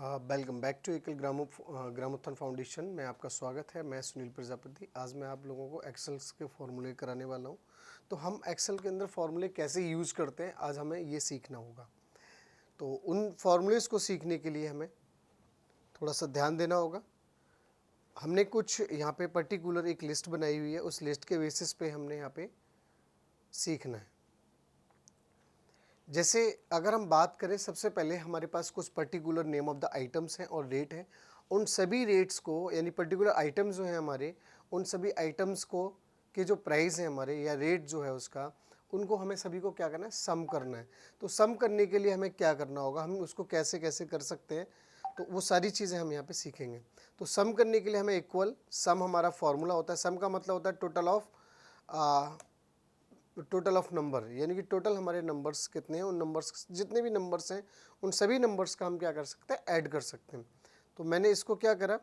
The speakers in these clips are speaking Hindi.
वेलकम बैक टू एकल ग्रामोत्थान फाउंडेशन में आपका स्वागत है। मैं सुनील प्रजापति। आज मैं आप लोगों को एक्सेल्स के फॉर्मूले कराने वाला हूं। तो हम एक्सेल के अंदर फॉर्मूले कैसे यूज़ करते हैं, आज हमें ये सीखना होगा। तो उन फॉर्मूलेस को सीखने के लिए हमें थोड़ा सा ध्यान देना होगा। हमने कुछ यहाँ पे पर्टिकुलर एक लिस्ट बनाई हुई है, उस लिस्ट के बेसिस पे हमने यहाँ पे सीखना है। जैसे अगर हम बात करें, सबसे पहले हमारे पास कुछ particular name of the items हैं और रेट है। उन सभी रेट्स को, यानी पर्टिकुलर आइटम्स जो हैं हमारे, उन सभी आइटम्स को के जो प्राइस है हमारे या रेट जो है उसका, उनको हमें सभी को क्या करना है, सम करना है। तो सम करने के लिए हमें क्या करना होगा, हम उसको कैसे कैसे कर सकते हैं, तो वो सारी चीज़ें हम यहाँ पे सीखेंगे। तो सम करने के लिए हमें इक्वल सम हमारा फॉर्मूला होता है। सम का मतलब होता है टोटल ऑफ नंबर, यानी कि टोटल हमारे नंबर्स कितने हैं, उन नंबर्स जितने भी नंबर्स हैं उन सभी नंबर्स का हम क्या कर सकते हैं, ऐड कर सकते हैं। तो मैंने इसको क्या करा,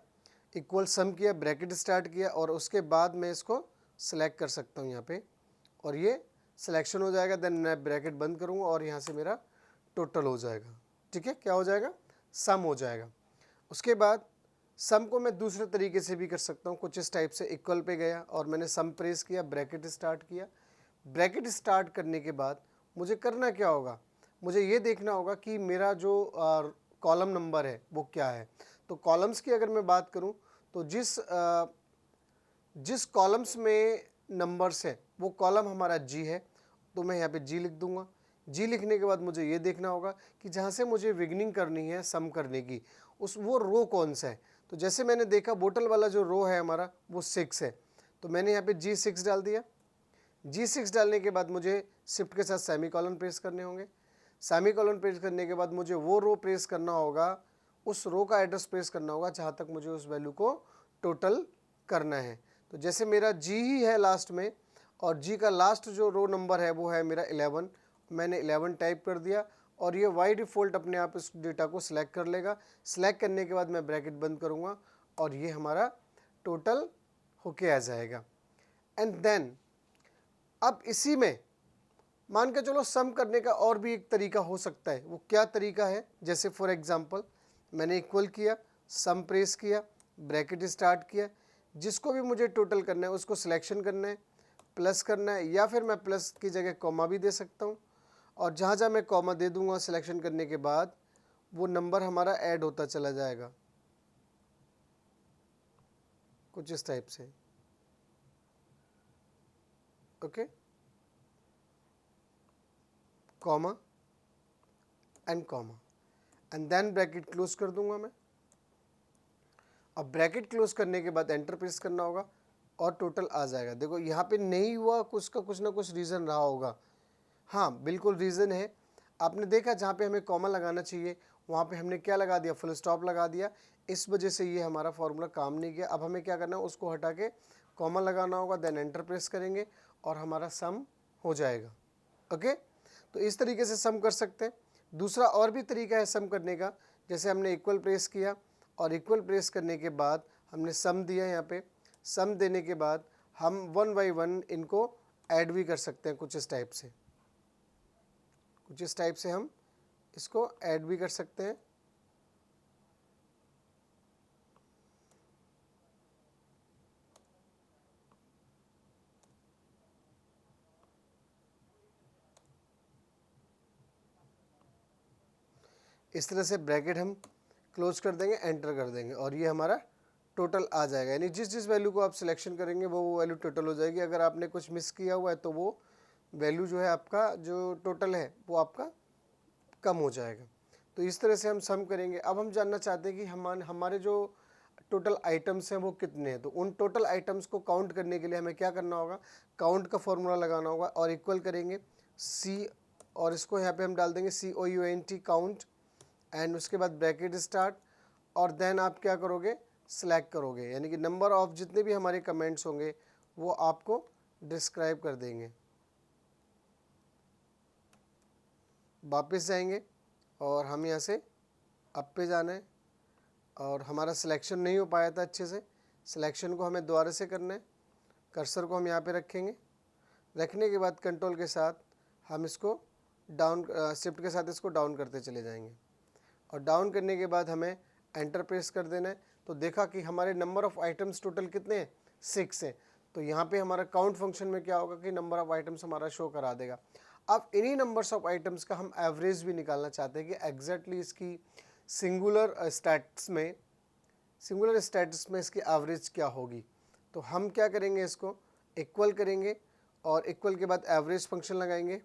इक्वल सम किया, ब्रैकेट स्टार्ट किया और उसके बाद मैं इसको सेलेक्ट कर सकता हूँ यहाँ पे, और ये सिलेक्शन हो जाएगा। देन मैं ब्रैकेट बंद करूँगा और यहाँ से मेरा टोटल हो जाएगा। ठीक है, क्या हो जाएगा, सम हो जाएगा। उसके बाद सम को मैं दूसरे तरीके से भी कर सकता हूँ। कुछ इस टाइप से, इक्वल पे गया और मैंने सम प्रेस किया, ब्रैकेट स्टार्ट किया। ब्रैकेट स्टार्ट करने के बाद मुझे करना क्या होगा, मुझे ये देखना होगा कि मेरा जो कॉलम नंबर है वो क्या है। तो कॉलम्स की अगर मैं बात करूं, तो जिस कॉलम्स में नंबर्स है वो कॉलम हमारा जी है, तो मैं यहाँ पे जी लिख दूंगा। जी लिखने के बाद मुझे ये देखना होगा कि जहाँ से मुझे बिगनिंग करनी है सम करने की, वो रो कौन सा है। तो जैसे मैंने देखा बोतल वाला जो रो है हमारा वो 6 है, तो मैंने यहाँ पे G6 डाल दिया। G6 डालने के बाद मुझे शिफ्ट के साथ सेमी कॉलन प्रेस करने होंगे। सेमी कॉलन प्रेस करने के बाद मुझे वो रो प्रेस करना होगा, उस रो का एड्रेस प्रेस करना होगा जहाँ तक मुझे उस वैल्यू को टोटल करना है। तो जैसे मेरा G ही है लास्ट में, और G का लास्ट जो रो नंबर है वो है मेरा 11, मैंने 11 टाइप कर दिया और ये बाय डिफ़ॉल्ट अपने आप इस डेटा को सिलेक्ट कर लेगा। सिलेक्ट करने के बाद मैं ब्रैकेट बंद करूँगा और ये हमारा टोटल होके आ जाएगा। एंड देन अब इसी में मान के चलो सम करने का और भी एक तरीका हो सकता है। वो क्या तरीका है, जैसे फॉर एग्जांपल मैंने इक्वल किया, सम प्रेस किया, ब्रैकेट स्टार्ट किया, जिसको भी मुझे टोटल करना है उसको सिलेक्शन करना है, प्लस करना है, या फिर मैं प्लस की जगह कॉमा भी दे सकता हूँ। और जहाँ जहाँ मैं कॉमा दे दूँगा सिलेक्शन करने के बाद वो नंबर हमारा ऐड होता चला जाएगा, कुछ इस टाइप से। Okay, comma and comma, and then bracket close कर दूंगा मैं। अब ब्रैकेट क्लोज करने के बाद एंटर प्रेस करना होगा और टोटल आ जाएगा। देखो यहाँ पे नहीं हुआ, कुछ का कुछ ना कुछ रीज़न रहा होगा। हाँ बिल्कुल रीज़न है। आपने देखा जहाँ पे हमें कॉमा लगाना चाहिए वहाँ पे हमने क्या लगा दिया, फुल स्टॉप लगा दिया। इस वजह से ये हमारा फॉर्मूला काम नहीं किया। अब हमें क्या करना है, उसको हटा के कॉमा लगाना होगा, देन एंटर प्रेस करेंगे और हमारा सम हो जाएगा। ओके, तो इस तरीके से सम कर सकते हैं। दूसरा और भी तरीका है सम करने का, जैसे हमने इक्वल प्रेस किया और इक्वल प्रेस करने के बाद हमने सम दिया। यहाँ पे सम देने के बाद हम 1 बाई 1 इनको ऐड भी कर सकते हैं, कुछ इस टाइप से, कुछ इस टाइप से हम इसको ऐड भी कर सकते हैं। इस तरह से ब्रैकेट हम क्लोज कर देंगे, एंटर कर देंगे और ये हमारा टोटल आ जाएगा। यानी जिस जिस वैल्यू को आप सिलेक्शन करेंगे वो वैल्यू टोटल हो जाएगी। अगर आपने कुछ मिस किया हुआ है तो वो वैल्यू जो है आपका, जो टोटल है वो आपका कम हो जाएगा। तो इस तरह से हम सम करेंगे। अब हम जानना चाहते हैं कि हमारे जो टोटल आइटम्स हैं वो कितने हैं। तो उन टोटल आइटम्स को काउंट करने के लिए हमें क्या करना होगा, काउंट का फॉर्मूला लगाना होगा और इक्वल करेंगे सी, और इसको यहाँ पे हम डाल देंगे COUNT, काउंट, एंड उसके बाद ब्रैकेट स्टार्ट, और देन आप क्या करोगे, सिलेक्ट करोगे, यानी कि नंबर ऑफ जितने भी हमारे कमेंट्स होंगे वो आपको डिस्क्राइब कर देंगे। वापस जाएंगे और हम यहाँ से अप पे जाना है और हमारा सिलेक्शन नहीं हो पाया था अच्छे से, सिलेक्शन को हमें दोबारा से करना है। कर्सर को हम यहाँ पे रखेंगे, रखने के बाद कंट्रोल के साथ हम इसको डाउन, शिफ्ट के साथ इसको डाउन करते चले जाएंगे और डाउन करने के बाद हमें एंटर प्रेस कर देना है। तो देखा कि हमारे नंबर ऑफ आइटम्स टोटल कितने हैं, 6 हैं। तो यहाँ पे हमारा काउंट फंक्शन में क्या होगा कि नंबर ऑफ आइटम्स हमारा शो करा देगा। अब इन्हीं नंबर्स ऑफ आइटम्स का हम एवरेज भी निकालना चाहते हैं कि एग्जैक्टली इसकी सिंगुलर स्टैट्स में इसकी एवरेज क्या होगी। तो हम क्या करेंगे, इसको इक्वल करेंगे और इक्वल के बाद एवरेज फंक्शन लगाएंगे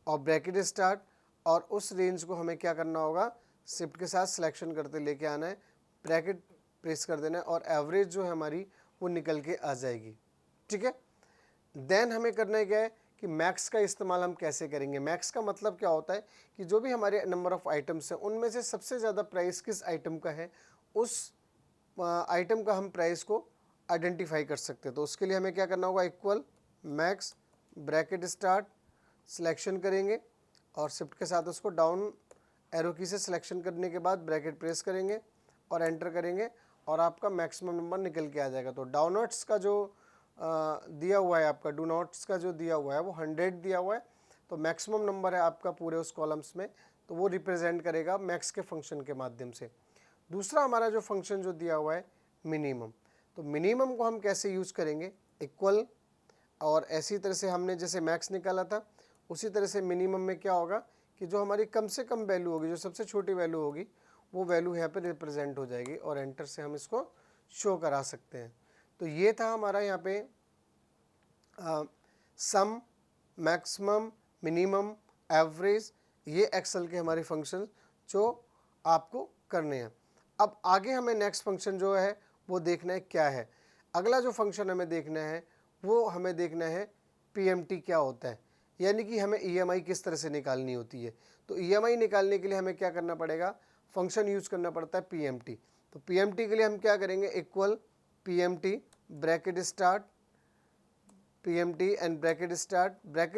और ब्रैकेट स्टार्ट, और उस रेंज को हमें क्या करना होगा, शिफ्ट के साथ सिलेक्शन करते लेके आना है, ब्रैकेट प्रेस कर देना है और एवरेज जो है हमारी वो निकल के आ जाएगी। ठीक है। देन हमें करना है क्या है कि मैक्स का इस्तेमाल हम कैसे करेंगे। मैक्स का मतलब क्या होता है कि जो भी हमारे नंबर ऑफ आइटम्स हैं उनमें से सबसे ज़्यादा प्राइस किस आइटम का है, उस आइटम का हम प्राइस को आइडेंटिफाई कर सकते हैं। तो उसके लिए हमें क्या करना होगा, equal max bracket start, selection करेंगे और शिफ्ट के साथ उसको डाउन एरो की से सिलेक्शन करने के बाद ब्रैकेट प्रेस करेंगे और एंटर करेंगे और आपका मैक्सिमम नंबर निकल के आ जाएगा। तो डाउनवर्ड्स का जो दिया हुआ है, आपका डू नॉट्स का जो दिया हुआ है वो 100 दिया हुआ है। तो मैक्सिमम नंबर है आपका पूरे उस कॉलम्स में, तो वो रिप्रेजेंट करेगा मैक्स के फंक्शन के माध्यम से। दूसरा हमारा जो फंक्शन जो दिया हुआ है मिनिमम, तो मिनिमम को हम कैसे यूज़ करेंगे, इक्वल, और ऐसी तरह से हमने जैसे मैक्स निकाला था उसी तरह से मिनिमम में क्या होगा कि जो हमारी कम से कम वैल्यू होगी, जो सबसे छोटी वैल्यू होगी, वो वैल्यू यहाँ पे रिप्रेजेंट हो जाएगी और एंटर से हम इसको शो करा सकते हैं। तो ये था हमारा यहाँ पे सम, मैक्सिमम, मिनिमम, एवरेज, ये एक्सेल के हमारे फंक्शन जो आपको करने हैं। अब आगे हमें नेक्स्ट फंक्शन जो है वो देखना है क्या है। अगला जो फंक्शन हमें देखना है वो हमें देखना है पीएमटी क्या होता है, यानी कि हमें ईएमआई किस तरह से निकालनी होती है। तो ईएमआई निकालने के लिए हमें क्या करना पड़ेगा, फंक्शन यूज़ करना पड़ता है पीएमटी। तो पीएमटी के लिए हम क्या करेंगे, equal PMT bracket start, PMT and bracket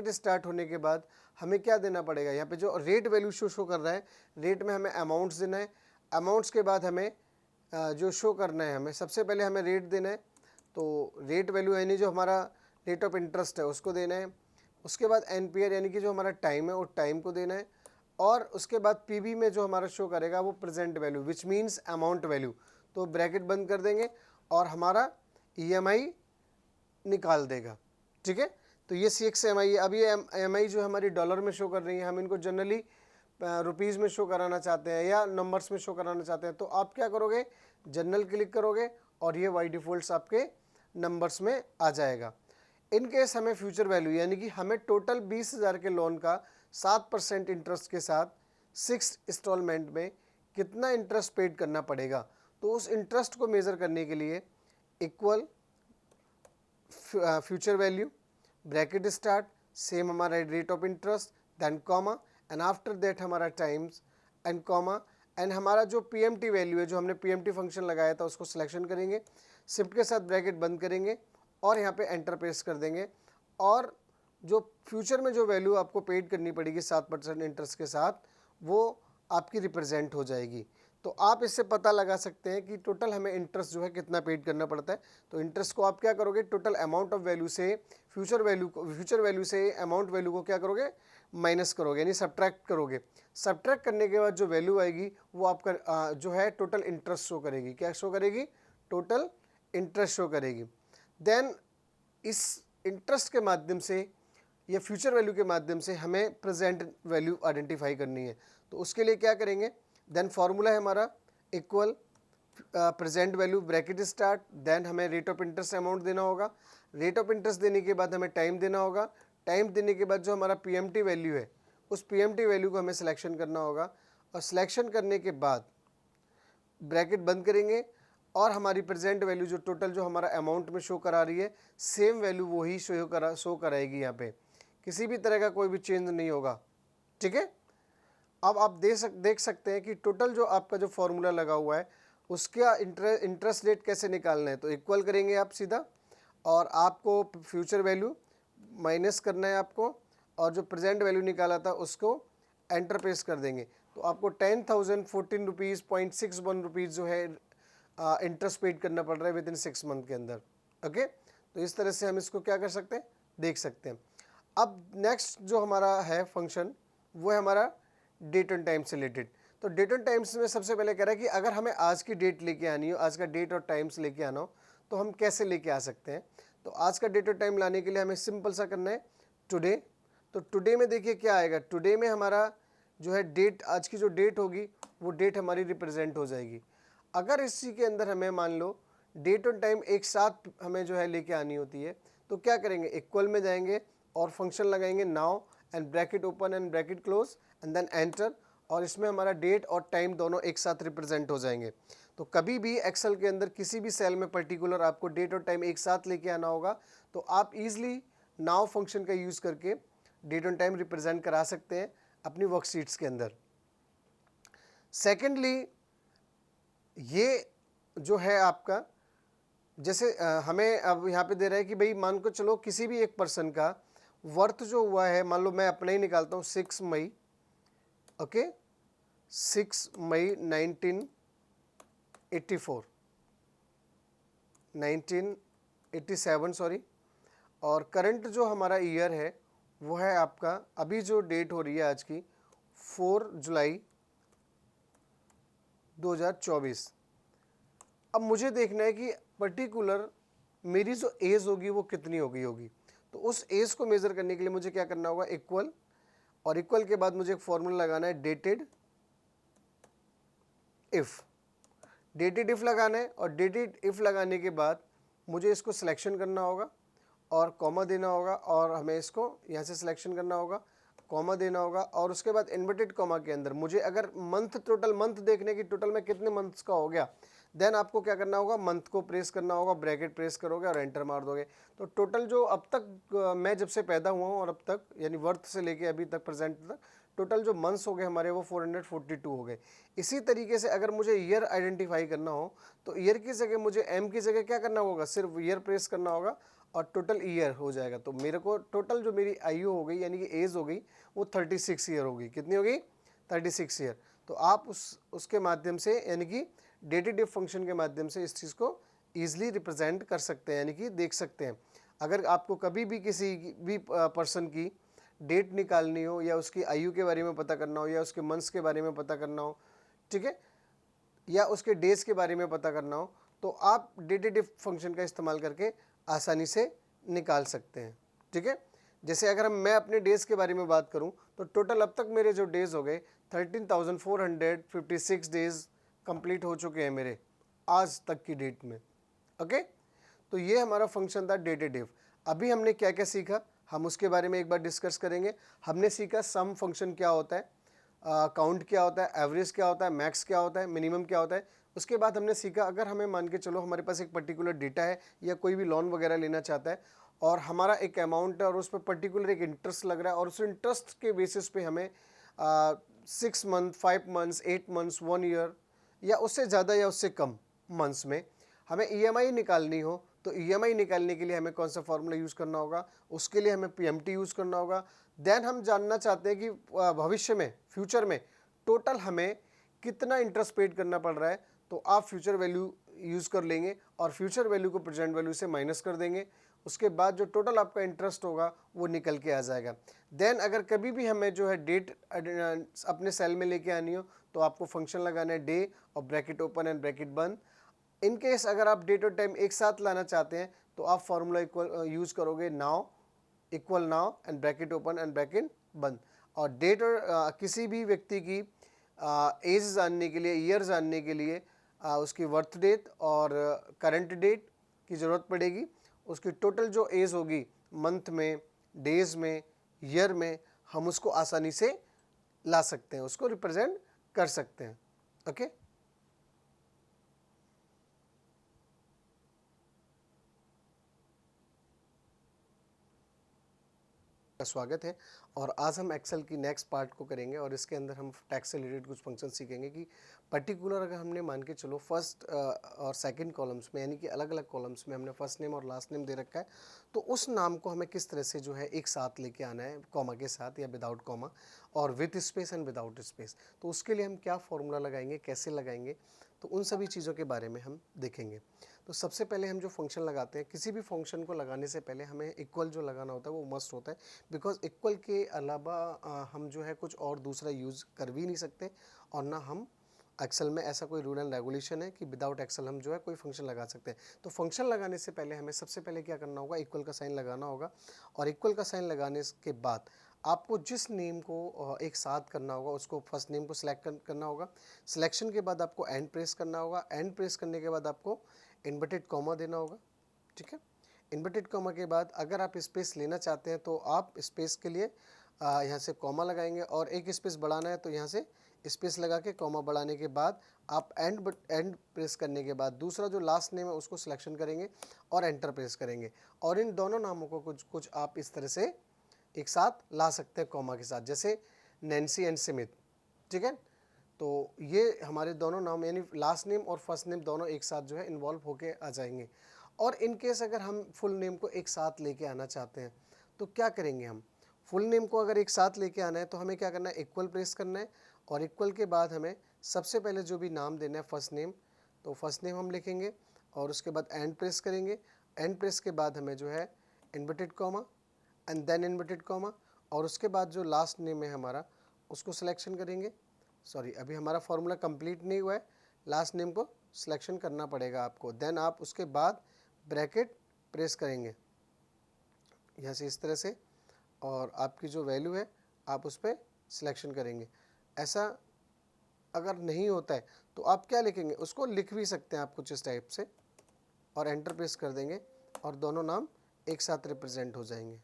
start होने के बाद हमें क्या देना पड़ेगा, यहाँ पे जो रेट वैल्यू शो कर रहा है, रेट में हमें अमाउंट्स देना है। अमाउंट्स के बाद हमें जो शो करना है, हमें सबसे पहले हमें रेट देना है। तो रेट वैल्यू यानी जो हमारा रेट ऑफ इंटरेस्ट है उसको देना है। उसके बाद एनपीआर यानी कि जो हमारा टाइम है वो टाइम को देना है। और उसके बाद पीवी में जो हमारा शो करेगा वो present value which means amount value. तो ब्रैकेट बंद कर देंगे और हमारा ईएमआई निकाल देगा। ठीक है। तो ये 6 है। अब ये एमआई जो हमारी डॉलर में शो कर रही है, हम इनको जनरली रुपीज़ में शो कराना चाहते हैं या नंबर्स में शो कराना चाहते हैं। तो आप क्या करोगे, जनरल क्लिक करोगे और ये बाय डिफ़ॉल्ट आपके नंबर्स में आ जाएगा। इन केस हमें फ्यूचर वैल्यू यानी कि हमें टोटल 20,000 के लोन का 7% इंटरेस्ट के साथ 6 इंस्टॉलमेंट में कितना इंटरेस्ट पेड करना पड़ेगा, तो उस इंटरेस्ट को मेज़र करने के लिए equal future value bracket start, same हमारा rate of interest, then comma and after that हमारा टाइम्स एंड कॉमा एंड हमारा जो पीएमटी वैल्यू है, जो हमने पीएमटी फंक्शन लगाया था उसको सिलेक्शन करेंगे, शिफ्ट के साथ ब्रैकेट बंद करेंगे और यहाँ पे एंटर प्रेस कर देंगे। और जो फ्यूचर में जो वैल्यू आपको पेड करनी पड़ेगी 7% इंटरेस्ट के साथ, वो आपकी रिप्रेजेंट हो जाएगी। तो आप इससे पता लगा सकते हैं कि टोटल हमें इंटरेस्ट जो है कितना पेड करना पड़ता है। तो इंटरेस्ट को आप क्या करोगे, टोटल अमाउंट ऑफ वैल्यू से फ्यूचर वैल्यू से अमाउंट वैल्यू को क्या करोगे, माइनस करोगे यानी सब्ट्रैक्ट करोगे। सब्ट्रैक्ट करने के बाद जो वैल्यू आएगी वो आपका जो है टोटल इंटरेस्ट शो करेगी। क्या शो करेगी, टोटल इंटरेस्ट शो करेगी। देन इस इंटरेस्ट के माध्यम से या फ्यूचर वैल्यू के माध्यम से हमें प्रेजेंट वैल्यू आइडेंटिफाई करनी है। तो उसके लिए क्या करेंगे, देन फार्मूला है हमारा equal present value bracket start, then हमें रेट ऑफ इंटरेस्ट अमाउंट देना होगा। रेट ऑफ इंटरेस्ट देने के बाद हमें टाइम देना होगा। टाइम देने के बाद जो हमारा पीएमटी वैल्यू है उस पीएमटी वैल्यू को हमें सिलेक्शन करना होगा और सिलेक्शन करने के बाद ब्रैकेट बंद करेंगे और हमारी प्रेजेंट वैल्यू जो टोटल जो हमारा अमाउंट में शो करा रही है सेम वैल्यू वही शो कराएगी। यहाँ पे किसी भी तरह का कोई भी चेंज नहीं होगा। ठीक है। अब आप देख सकते हैं कि टोटल जो आपका जो फॉर्मूला लगा हुआ है उसका इंटरेस्ट रेट कैसे निकालना है। तो इक्वल करेंगे आप सीधा और आपको फ्यूचर वैल्यू माइनस करना है आपको और जो प्रेजेंट वैल्यू निकाला था उसको एंटर प्रेस कर देंगे। तो आपको 10,014 रुपीज़ 0.61 रुपीज़ जो है इंटरेस्ट पेड करना पड़ रहा है विद इन 6 मंथ के अंदर। ओके। तो इस तरह से हम इसको क्या कर सकते हैं, देख सकते हैं। अब नेक्स्ट जो हमारा है फंक्शन वो है हमारा डेट एंड टाइम से रिलेटेड। तो डेट एंड टाइम्स में सबसे पहले कह रहा है कि अगर हमें आज की डेट लेके आनी हो, आज का डेट और टाइम्स लेके आना हो, तो हम कैसे लेके आ सकते हैं। तो आज का डेट और टाइम लाने के लिए हमें सिंपल सा करना है टुडे। तो टुडे में देखिए क्या आएगा, टुडे में हमारा जो है डेट, आज की जो डेट होगी वो डेट हमारी रिप्रेजेंट हो जाएगी। अगर इसी के अंदर हमें मान लो डेट और टाइम एक साथ हमें जो है लेके आनी होती है, तो क्या करेंगे, इक्वल में जाएंगे और फंक्शन लगाएंगे now and bracket open and bracket close and then enter, और इसमें हमारा डेट और टाइम दोनों एक साथ रिप्रेजेंट हो जाएंगे। तो कभी भी एक्सेल के अंदर किसी भी सेल में पर्टिकुलर आपको डेट और टाइम एक साथ लेके आना होगा, तो आप इजीली नाउ फंक्शन का यूज़ करके डेट और टाइम रिप्रेजेंट करा सकते हैं अपनी वर्कशीट्स के अंदर। सेकेंडली, ये जो है आपका, जैसे हमें अब यहाँ पे दे रहा है कि भाई मान को चलो किसी भी एक पर्सन का वर्थ जो हुआ है, मान लो मैं अपना ही निकालता हूँ 6 मई, ओके, 6 मई 1987 सॉरी, और करंट जो हमारा ईयर है वो है आपका, अभी जो डेट हो रही है आज की 4 जुलाई 2024। अब मुझे देखना है कि पर्टिकुलर मेरी जो एज होगी वो कितनी हो गई होगी। तो उस एज को मेज़र करने के लिए मुझे क्या करना होगा, इक्वल, और इक्वल के बाद मुझे एक फॉर्मूला लगाना है डेटेड इफ़। डेटेड इफ़ लगाना है, और डेटेड इफ़ लगाने के बाद मुझे इसको सिलेक्शन करना होगा और कॉमा देना होगा, और हमें इसको यहाँ से सिलेक्शन करना होगा, कॉमा देना होगा, और उसके बाद इन्वर्टेड कॉमा के अंदर मुझे अगर मंथ, टोटल मंथ देखने की टोटल में कितने मंथ्स का हो गया, देन आपको क्या करना होगा, मंथ को प्रेस करना होगा, ब्रैकेट प्रेस करोगे और एंटर मार दोगे। तो टोटल जो अब तक मैं जब से पैदा हुआ हूँ और अब तक, यानी बर्थ से लेके अभी तक प्रेजेंट तक, टोटल जो मंथ्स हो गए हमारे वो 442 हो गए। इसी तरीके से अगर मुझे ईयर आइडेंटिफाई करना हो, तो ईयर की जगह मुझे एम की जगह क्या करना होगा, सिर्फ ईयर प्रेस करना होगा और टोटल ईयर हो जाएगा। तो मेरे को टोटल जो मेरी आयु हो गई, यानी कि एज हो गई, वो 36 ईयर हो गई। कितनी हो गई, 36 ईयर। तो आप उसके माध्यम से, यानी कि डेटेड इफ फंक्शन के माध्यम से इस चीज़ को ईजिली रिप्रेजेंट कर सकते हैं, यानी कि देख सकते हैं। अगर आपको कभी भी किसी भी पर्सन की डेट निकालनी हो, या उसकी आयु के बारे में पता करना हो, या उसके मंथ्स के बारे में पता करना हो, ठीक है, या उसके डेज के बारे में पता करना हो, तो आप डेटेड इफ फंक्शन का इस्तेमाल करके आसानी से निकाल सकते हैं। ठीक है, जैसे अगर मैं अपने डेज़ के बारे में बात करूं, तो टोटल अब तक मेरे जो डेज़ हो गए 13,456 डेज़ कंप्लीट हो चुके हैं मेरे आज तक की डेट में। ओके, तो ये हमारा फंक्शन था डेटेड इफ। अभी हमने क्या क्या सीखा, हम उसके बारे में एक बार डिस्कस करेंगे। हमने सीखा सम फंक्शन क्या होता है, काउंट क्या होता है, एवरेज क्या होता है, मैक्स क्या होता है, मिनिमम क्या होता है। उसके बाद हमने सीखा, अगर हमें मान के चलो हमारे पास एक पर्टिकुलर डेटा है, या कोई भी लोन वगैरह लेना चाहता है, और हमारा एक अमाउंट है और उस पर पर्टिकुलर एक इंटरेस्ट लग रहा है, और उस इंटरेस्ट के बेसिस पे हमें 6 मंथ, 5 मंथ्स, 8 मंथ्स, 1 ईयर, या उससे ज़्यादा या उससे कम मंथ्स में हमें ईएमआई निकालनी हो, तो ईएमआई निकालने के लिए हमें कौन सा फॉर्मूला यूज़ करना होगा, उसके लिए हमें पीएमटी यूज़ करना होगा। देन हम जानना चाहते हैं कि भविष्य में, फ्यूचर में टोटल हमें कितना इंटरेस्ट पेड करना पड़ रहा है, तो आप फ्यूचर वैल्यू यूज़ कर लेंगे और फ्यूचर वैल्यू को प्रेजेंट वैल्यू से माइनस कर देंगे। उसके बाद जो टोटल आपका इंटरेस्ट होगा वो निकल के आ जाएगा। देन अगर कभी भी हमें जो है डेट अपने सेल में लेके आनी हो, तो आपको फंक्शन लगाना है डे और ब्रैकेट ओपन एंड ब्रैकेट बंद। इन केस अगर आप डेट और टाइम एक साथ लाना चाहते हैं, तो आप फॉर्मूला इक्वल यूज़ करोगे now, equal now and bracket open and bracket बंद। और डेट और किसी भी व्यक्ति की एज जानने के लिए, ईयर जानने के लिए उसकी बर्थ डेट और करंट डेट की ज़रूरत पड़ेगी। उसकी टोटल जो एज होगी मंथ में, डेज में, ईयर में, हम उसको आसानी से ला सकते हैं, उसको रिप्रेजेंट कर सकते हैं। ओके, का स्वागत है। और आज हम एक्सेल की नेक्स्ट पार्ट को करेंगे, और इसके अंदर हम टैक्स से रिलेटेड कुछ फंक्शन सीखेंगे कि पर्टिकुलर अगर हमने मान के चलो फर्स्ट और सेकंड कॉलम्स में, यानी कि अलग अलग कॉलम्स में हमने फर्स्ट नेम और लास्ट नेम दे रखा है, तो उस नाम को हमें किस तरह से जो है एक साथ लेके आना है, कॉमा के साथ या विदाउट कॉमा, और with space and without space. तो उसके लिए हम क्या फॉर्मूला लगाएंगे, कैसे लगाएंगे, तो उन सभी चीज़ों के बारे में हम देखेंगे। तो सबसे पहले हम जो फंक्शन लगाते हैं, किसी भी फंक्शन को लगाने से पहले हमें इक्वल जो लगाना होता है वो मस्ट होता है, बिकॉज इक्वल के अलावा हम जो है कुछ और दूसरा यूज़ कर भी नहीं सकते, और ना हम एक्सेल में ऐसा कोई रूल एंड रेगुलेशन है कि विदाउट एक्सेल हम जो है कोई फंक्शन लगा सकते हैं। तो फंक्शन लगाने से पहले हमें सबसे पहले क्या करना होगा, इक्वल का साइन लगाना होगा, और इक्वल का साइन लगाने के बाद आपको जिस नेम को एक साथ करना होगा उसको फर्स्ट नेम को सिलेक्ट करना होगा। सिलेक्शन के बाद आपको एंड प्रेस करना होगा, एंड प्रेस करने के बाद आपको इन्वर्टेड कॉमा देना होगा, ठीक है। इन्वर्टेड कॉमा के बाद अगर आप स्पेस लेना चाहते हैं तो आप स्पेस के लिए यहाँ से कॉमा लगाएंगे, और एक स्पेस बढ़ाना है तो यहाँ से स्पेस लगा के कॉमा बढ़ाने के बाद आप एंड प्रेस करने के बाद दूसरा जो लास्ट नेम है उसको सिलेक्शन करेंगे और एंटर प्रेस करेंगे, और इन दोनों नामों को कुछ आप इस तरह से एक साथ ला सकते हैं कॉमा के साथ, जैसे नैन्सी एंड स्मिथ, ठीक है। तो ये हमारे दोनों नाम यानी लास्ट नेम और फर्स्ट नेम दोनों एक साथ जो है इन्वॉल्व होके आ जाएंगे। और इन केस अगर हम फुल नेम को एक साथ लेके आना चाहते हैं तो क्या करेंगे, हम फुल नेम को अगर एक साथ लेके आना है तो हमें क्या करना है, इक्वल प्रेस करना है, और इक्वल के बाद हमें सबसे पहले जो भी नाम देना है फर्स्ट नेम, तो फर्स्ट नेम हम लिखेंगे, और उसके बाद एंड प्रेस करेंगे, एंड प्रेस के बाद हमें जो है inverted comma and then inverted comma, और उसके बाद जो लास्ट नेम है हमारा उसको सिलेक्शन करेंगे। सॉरी, अभी हमारा फॉर्मूला कंप्लीट नहीं हुआ है, लास्ट नेम को सिलेक्शन करना पड़ेगा आपको, देन आप उसके बाद ब्रैकेट प्रेस करेंगे यहाँ से इस तरह से, और आपकी जो वैल्यू है आप उस पर सिलेक्शन करेंगे। ऐसा अगर नहीं होता है तो आप क्या लिखेंगे, उसको लिख भी सकते हैं आप कुछ इस टाइप से, और एंटर प्रेस कर देंगे और दोनों नाम एक साथ रिप्रेजेंट हो जाएंगे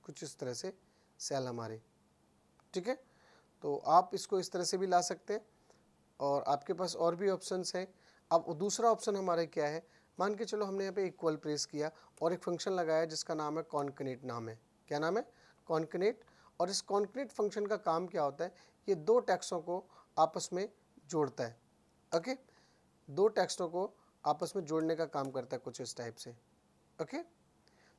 कुछ इस तरह से सेल हमारे, ठीक है। तो आप इसको इस तरह से भी ला सकते हैं, और आपके पास और भी ऑप्शंस हैं। अब दूसरा ऑप्शन हमारा क्या है, मान के चलो हमने यहाँ पे इक्वल प्रेस किया और एक फंक्शन लगाया जिसका नाम है कॉन्कनेट, नाम है, क्या नाम है, कॉन्कनेट। और इस कॉन्कनेट फंक्शन का काम क्या होता है, ये दो टेक्स्टों को आपस में जोड़ता है, ओके, दो टेक्स्टों को आपस में जोड़ने का काम करता है कुछ इस टाइप से, ओके।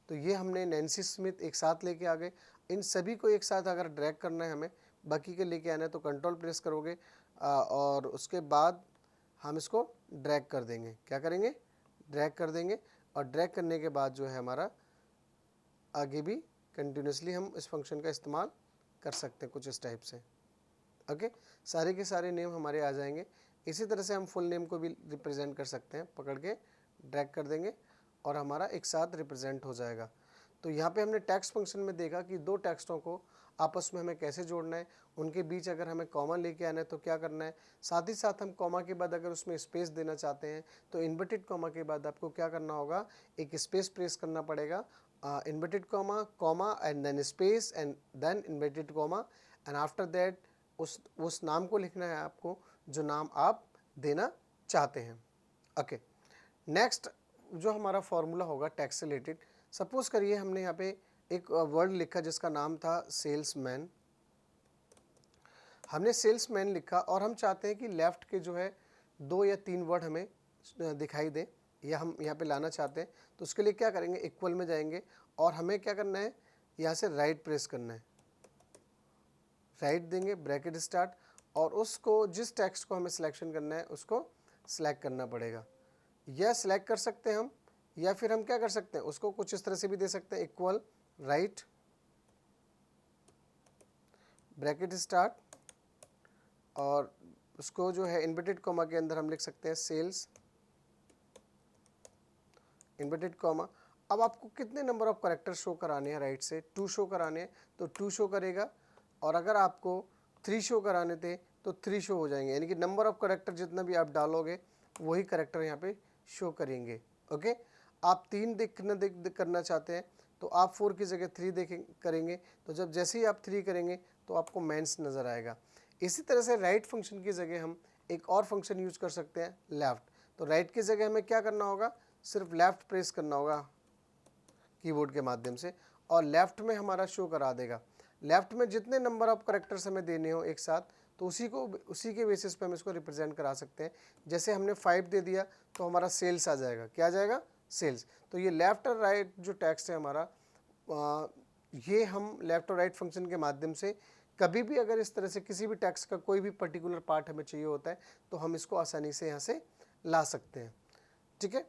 तो ये हमने नैन्सी स्मिथ एक साथ लेके आ गए, इन सभी को एक साथ अगर ड्रैग करना है हमें, बाकी के लेके आना है तो कंट्रोल प्रेस करोगे, और उसके बाद हम इसको ड्रैग कर देंगे, क्या करेंगे, ड्रैग कर देंगे, और ड्रैग करने के बाद जो है हमारा आगे भी कंटिन्यूसली हम इस फंक्शन का इस्तेमाल कर सकते हैं कुछ इस टाइप से, ओके। सारे के सारे नेम हमारे आ जाएंगे। इसी तरह से हम फुल नेम को भी रिप्रेजेंट कर सकते हैं, पकड़ के ड्रैग कर देंगे और हमारा एक साथ रिप्रेजेंट हो जाएगा। तो यहाँ पे हमने टेक्स्ट फंक्शन में देखा कि दो टेक्स्टों को आपस में हमें कैसे जोड़ना है, उनके बीच अगर हमें कॉमा लेके आना है तो क्या करना है, साथ ही साथ हम कॉमा के बाद अगर उसमें स्पेस देना चाहते हैं तो इन्वर्टेड कॉमा के बाद आपको क्या करना होगा, एक स्पेस प्रेस करना पड़ेगा, inverted comma, comma and then space and then inverted comma, and after that उस नाम को लिखना है आपको जो नाम आप देना चाहते हैं, ओके। नेक्स्ट जो हमारा फॉर्मूला होगा टैक्स से रिलेटेड, सपोज करिए हमने यहाँ पे एक वर्ड लिखा जिसका नाम था सेल्समैन, हमने सेल्समैन लिखा और हम चाहते हैं कि लेफ्ट के जो है 2 या 3 वर्ड हमें दिखाई दे, या हम यहाँ पे लाना चाहते हैं, तो उसके लिए क्या करेंगे, इक्वल में जाएंगे और हमें क्या करना है, यहाँ से राइट प्रेस करना है, राइट देंगे, ब्रैकेट स्टार्ट, और उसको जिस टेक्स्ट को हमें सिलेक्शन करना है उसको सिलेक्ट करना पड़ेगा, या सिलेक्ट कर सकते हैं हम, या फिर हम क्या कर सकते हैं, उसको कुछ इस तरह से भी दे सकते हैं, इक्वल राइट ब्रैकेट स्टार्ट, और उसको जो है इन्वर्टेड कॉमा के अंदर हम लिख सकते हैं सेल्स इन्वर्टेड कॉमा। अब आपको कितने नंबर ऑफ करेक्टर शो कराने हैं, राइट से 2 शो कराने हैं तो 2 शो करेगा, और अगर आपको 3 शो कराने थे तो 3 शो हो जाएंगे, यानी कि नंबर ऑफ करेक्टर जितना भी आप डालोगे वही करेक्टर यहाँ पे शो करेंगे, ओके। आप 3 करना चाहते हैं तो आप 4 की जगह 3 करेंगे, तो जब जैसे ही आप 3 करेंगे तो आपको मेंस नज़र आएगा। इसी तरह से राइट फंक्शन की जगह हम एक और फंक्शन यूज़ कर सकते हैं लेफ़्ट, तो राइट की जगह हमें क्या करना होगा, सिर्फ लेफ़्ट प्रेस करना होगा कीबोर्ड के माध्यम से, और लेफ़्ट में हमारा शो करा देगा। लेफ़्ट में जितने नंबर ऑफ करेक्टर्स हमें देने हो एक साथ, तो उसी के बेसिस पे हम इसको रिप्रेजेंट करा सकते हैं। जैसे हमने 5 दे दिया तो हमारा सेल्स आ जाएगा, क्या आ जाएगा, सेल्स। तो ये लेफ़्ट और राइट जो टेक्स्ट है हमारा, ये हम लेफ़्ट और राइट फंक्शन के माध्यम से कभी भी अगर इस तरह से किसी भी टेक्स्ट का कोई भी पर्टिकुलर पार्ट हमें चाहिए होता है तो हम इसको आसानी से यहाँ से ला सकते हैं, ठीक है।